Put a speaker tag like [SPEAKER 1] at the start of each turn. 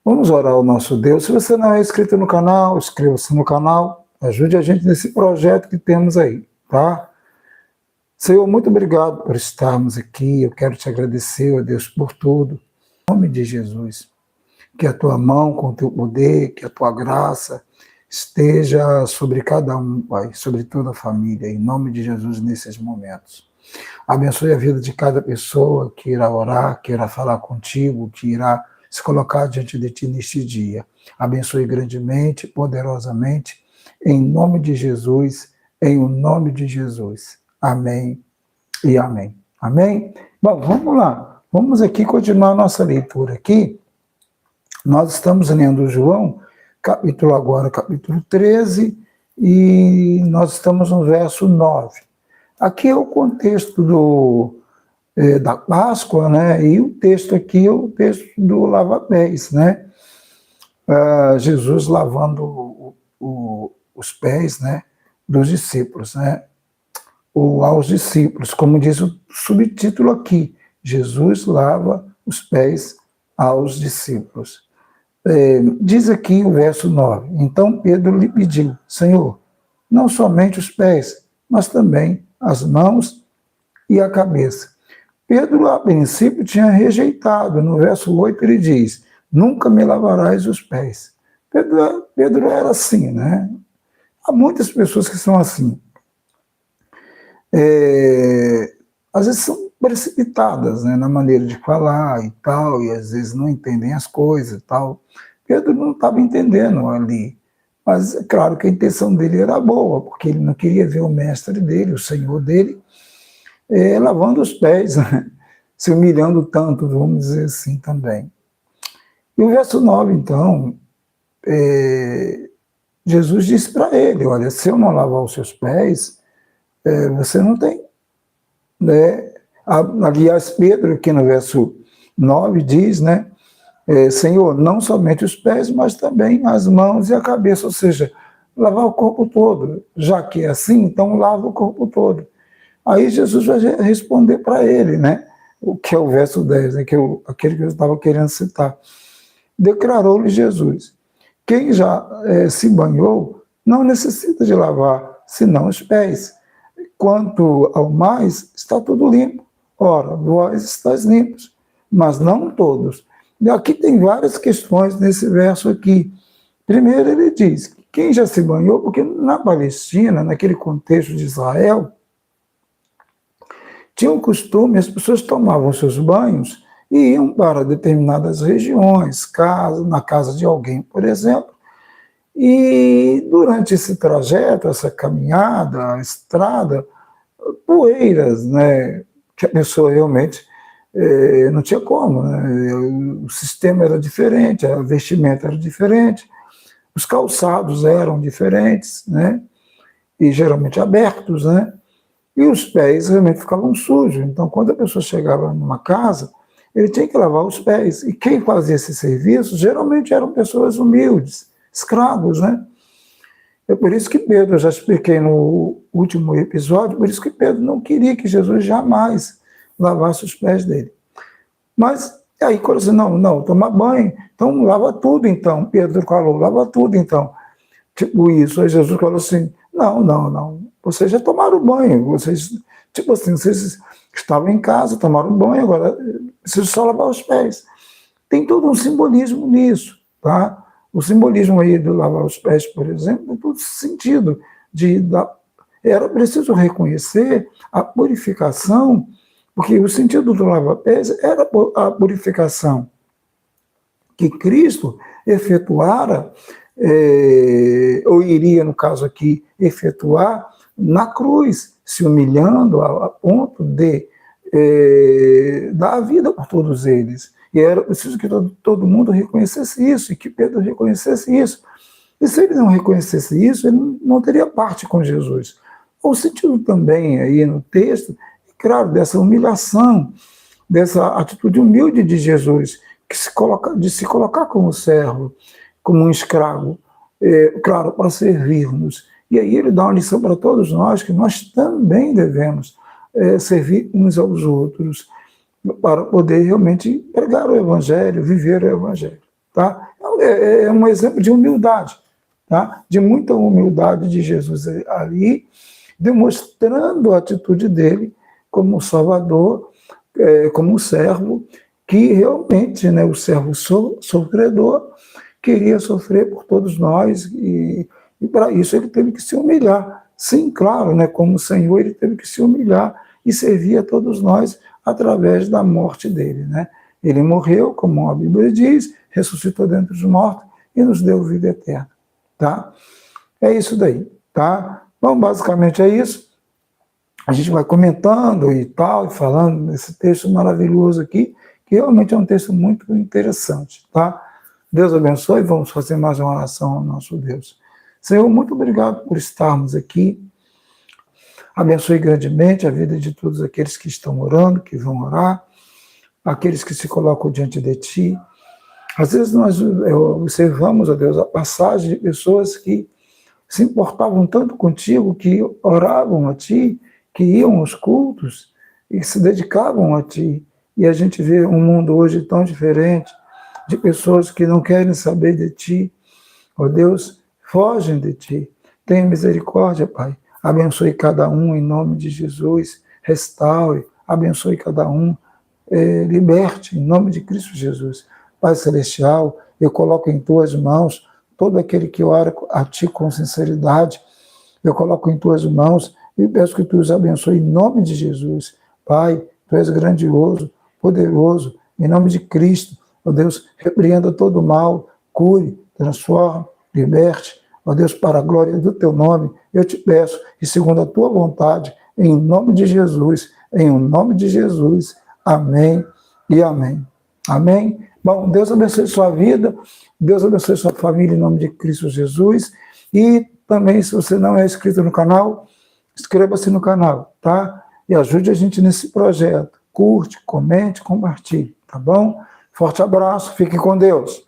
[SPEAKER 1] Vamos orar ao nosso Deus. Se você não é inscrito no canal, inscreva-se no canal, ajude a gente nesse projeto que temos aí, tá? Senhor, muito obrigado por estarmos aqui. Eu quero te agradecer, ó Deus, por tudo. Em nome de Jesus, que a tua mão com o teu poder, que a tua graça esteja sobre cada um, Pai, sobre toda a família, em nome de Jesus, nesses momentos. Abençoe a vida de cada pessoa que irá orar, que irá falar contigo, que irá se colocar diante de ti neste dia. Abençoe grandemente, poderosamente, em nome de Jesus, em o nome de Jesus. Amém e amém. Amém? Bom, vamos lá. Vamos aqui continuar a nossa leitura aqui. Nós estamos lendo João, capítulo 13, e nós estamos no verso 9. Aqui é o contexto da Páscoa, né? E o texto aqui é o texto do lava-pés, né? Jesus lavando os pés, né, dos discípulos, né? Ou aos discípulos, como diz o subtítulo aqui, Jesus lava os pés aos discípulos. Diz aqui o verso 9, então Pedro lhe pediu, Senhor, não somente os pés, mas também as mãos e a cabeça. Pedro, a princípio, tinha rejeitado. No verso 8 ele diz, nunca me lavarás os pés. Pedro era assim, né? Há muitas pessoas que são assim. Às vezes são precipitadas, né, na maneira de falar e tal, e às vezes não entendem as coisas e tal. Pedro não estava entendendo ali. Mas é claro que a intenção dele era boa, porque ele não queria ver o mestre dele, o Senhor dele, lavando os pés, né? Se humilhando tanto, vamos dizer assim também. E o verso 9, então, Jesus disse para ele, olha, se eu não lavar os seus pés, você não tem. Né? Aliás, Pedro, aqui no verso 9, diz, né, Senhor, não somente os pés, mas também as mãos e a cabeça, ou seja, lavar o corpo todo. Já que é assim, então lava o corpo todo. Aí Jesus vai responder para ele, né? O que é o verso 10, né? Aquele que eu estava querendo citar. Declarou-lhe Jesus, quem já se banhou não necessita de lavar, senão os pés. Quanto ao mais, está tudo limpo. Ora, vós estáis limpos, mas não todos. E aqui tem várias questões nesse verso aqui. Primeiro ele diz, quem já se banhou, porque na Palestina, naquele contexto de Israel, tinha um costume, as pessoas tomavam seus banhos e iam para determinadas regiões, na casa de alguém, por exemplo, e durante esse trajeto, essa caminhada, a estrada, poeiras, né, que a pessoa realmente não tinha como, né, o sistema era diferente, a vestimenta era diferente, os calçados eram diferentes, né, e geralmente abertos, né, e os pés realmente ficavam sujos. Então, quando a pessoa chegava numa casa, ele tinha que lavar os pés. E quem fazia esse serviço, geralmente eram pessoas humildes, escravos, né? É por isso que Pedro, eu já expliquei no último episódio, por isso que Pedro não queria que Jesus jamais lavasse os pés dele. Mas aí, quando ele disse, não, tomar banho, então lava tudo então. Pedro falou, lava tudo então. Tipo isso, aí Jesus falou assim, não, vocês já tomaram banho, vocês estavam em casa, tomaram banho, agora precisam só lavar os pés. Tem todo um simbolismo nisso, tá? O simbolismo aí do lavar os pés, por exemplo, tem todo sentido era preciso reconhecer a purificação, porque o sentido do lava-pés era a purificação que Cristo efetuara, ou iria, no caso aqui, efetuar na cruz, se humilhando a ponto de dar a vida por todos eles. E era preciso que todo mundo reconhecesse isso, e que Pedro reconhecesse isso. E se ele não reconhecesse isso, ele não teria parte com Jesus. O sentido também aí no texto, claro, dessa humilhação, dessa atitude humilde de Jesus, de se colocar como servo, como um escravo, claro, para servirmos. E aí ele dá uma lição para todos nós, que nós também devemos servir uns aos outros, para poder realmente pregar o Evangelho, viver o Evangelho. tá? É um exemplo de humildade, tá? De muita humildade de Jesus ali, demonstrando a atitude dele como Salvador, como servo, que realmente, né, o servo sofredor queria sofrer por todos nós, e para isso ele teve que se humilhar. Sim, claro, né, como Senhor, ele teve que se humilhar e servir a todos nós através da morte dele, né? Ele morreu, como a Bíblia diz, ressuscitou dentre os mortos e nos deu vida eterna, tá? É isso daí, tá? Bom, basicamente é isso. A gente vai comentando e tal, e falando desse texto maravilhoso aqui, que realmente é um texto muito interessante, tá? Deus abençoe, vamos fazer mais uma oração ao nosso Deus. Senhor, muito obrigado por estarmos aqui. Abençoe grandemente a vida de todos aqueles que estão orando, que vão orar, aqueles que se colocam diante de Ti. Às vezes nós observamos, ó Deus, a passagem de pessoas que se importavam tanto contigo, que oravam a Ti, que iam aos cultos e se dedicavam a Ti. E a gente vê um mundo hoje tão diferente, de pessoas que não querem saber de Ti. Ó Deus, fogem de Ti. Tenha misericórdia, Pai. Abençoe cada um em nome de Jesus. Restaure, abençoe cada um. Liberte em nome de Cristo Jesus. Pai Celestial, eu coloco em Tuas mãos todo aquele que ora a Ti com sinceridade. Eu coloco em Tuas mãos e peço que Tu os abençoe em nome de Jesus. Pai, Tu és grandioso, poderoso, em nome de Cristo. Ó Deus, repreenda todo o mal, cure, transforme, liberte. Ó Deus, para a glória do Teu nome, eu te peço, e segundo a Tua vontade, em nome de Jesus, em nome de Jesus. Amém e amém. Amém? Bom, Deus abençoe sua vida, Deus abençoe sua família em nome de Cristo Jesus. E também, se você não é inscrito no canal, inscreva-se no canal, tá? E ajude a gente nesse projeto. Curte, comente, compartilhe, tá bom? Forte abraço, fique com Deus.